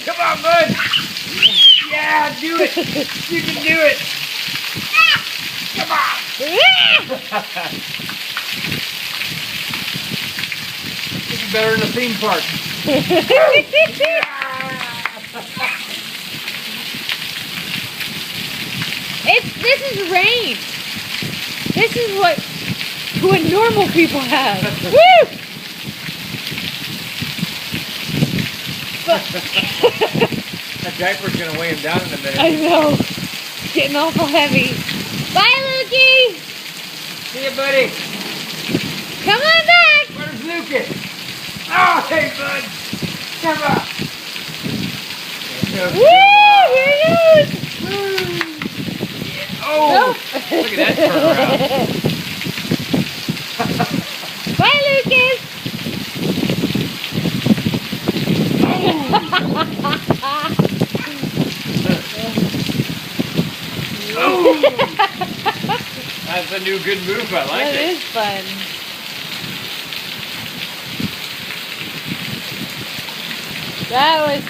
Come on, bud. Yeah, do it. You can do it. Come on. This is better than a theme park. This is rain. This is what normal people have. Woo! That diaper's gonna weigh him down in a minute. I know. It's getting awful heavy. Bye, Lukey. See you, buddy. Come on back. Where's Lucas? Oh, hey, bud. Come on. Woo! Here he is. Yeah. Oh, look at that turnaround. Bye, Lucas. Oh. That's a new good move. I like it. That is fun. That was